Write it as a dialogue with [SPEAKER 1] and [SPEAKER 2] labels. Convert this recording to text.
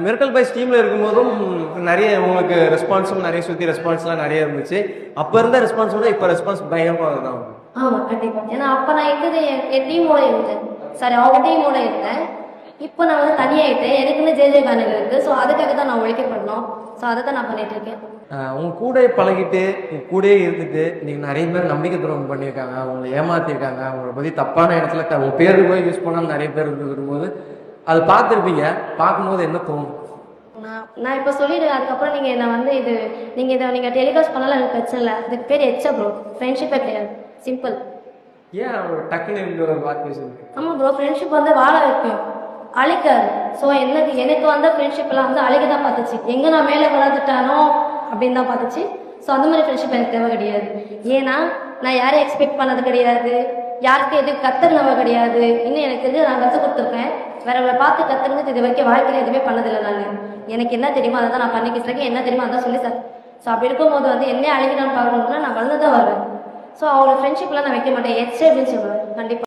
[SPEAKER 1] Miracle boys டீமில் இருக்கும்போதும் நிறைய உங்களுக்கு ரெஸ்பான்ஸும் நிறைய சுற்றி ரெஸ்பான்ஸ்லாம் நிறைய இருந்துச்சு. அப்போ இருந்த ரெஸ்பான்ஸோட இப்போ ரெஸ்பான்ஸ் பயங்கரமாக தான்.
[SPEAKER 2] ஆமாம் கண்டிப்பாக. ஏன்னா அப்போ நான் இருந்தது என் டீமோட இருந்தேன், சாரி அவங்க டீமோட இருந்தேன். இப்போ நான் வந்து தனியாகிட்டேன், எனக்குன்னு ஜே கார்டன் இருக்குது. ஸோ அதுக்காக தான் நான் உழைக்க பண்ணோம். ஸோ அதை தான் நான் பண்ணிட்டு இருக்கேன்.
[SPEAKER 1] உங்க கூட பழகிட்டு உங்க கூட இருந்துட்டு நீங்கள் நிறைய பேர் நம்பிக்கை துரோகம் பண்ணியிருக்காங்க, அவங்களை ஏமாத்திருக்காங்க, அவங்கள பற்றி தப்பான இடத்துல உங்க பேருக்கு போய் யூஸ் பண்ணாலும் நிறைய பேர் இருக்கும்போது அதை பார்த்துருப்பீங்க. பார்க்கும்போது என்ன தோணும்?
[SPEAKER 2] நான் இப்போ சொல்லிடுவேன். அதுக்கப்புறம் நீங்கள் என்னை வந்து நீங்கள் டெலிகாஸ்ட் பண்ணாலும் எனக்கு பிரச்சனை இல்லை. அதுக்கு பேர் எச்சா ப்ரோ, ஃப்ரெண்ட்ஷிப்பே கிடையாது. சிம்பிள்.
[SPEAKER 1] ஏன் அவர் டக்குன்னு இருக்கிற ஒரு வார்த்தை சொல்லு?
[SPEAKER 2] ஆமாம் ப்ரோ, ஃப்ரெண்ட்ஷிப் வந்து வாழ வைக்கும், அழிக்காது. ஸோ எனக்கு வந்த ஃப்ரெண்ட்ஷிப்லாம் வந்து அழிக்க தான் பார்த்துச்சு. எங்கே நான் மேலே வளர்ந்துட்டானோ அப்படின்னு தான் பார்த்துச்சு. ஸோ அந்த மாதிரி ஃப்ரெண்ட்ஷிப் எனக்கு தேவை கிடையாது. ஏன்னா நான் யாரையும் எக்ஸ்பெக்ட் பண்ணது கிடையாது, யாருக்கு எதுவும் கற்றுனவ கிடையாது. இன்னும் எனக்கு தெரிஞ்சு நான் கற்றுக் கொடுத்துருக்கேன். வேறவரை பார்த்து கற்றுக்கிறது இது வரைக்கும் வாழ்க்கையில் எதுவுமே பண்ணதில்லை. நான் எனக்கு என்ன தெரியுமோ அதை தான் நான் பண்ணிக்கிட்டு இருக்கேன், என்ன தெரியுமோ அதான் சொல்லி சார். ஸோ அப்படி இருக்கும்போது வந்து என்ன அழிக்கணும்னு பார்க்கணும்னா நான் வளர்ந்து தான் வருவேன். ஸோ அவங்களோட ஃப்ரெண்ட்ஷிப்லாம் நான் வைக்க மாட்டேன், எச்சே அப்படின்னு சொல்லுவேன் கண்டிப்பாக.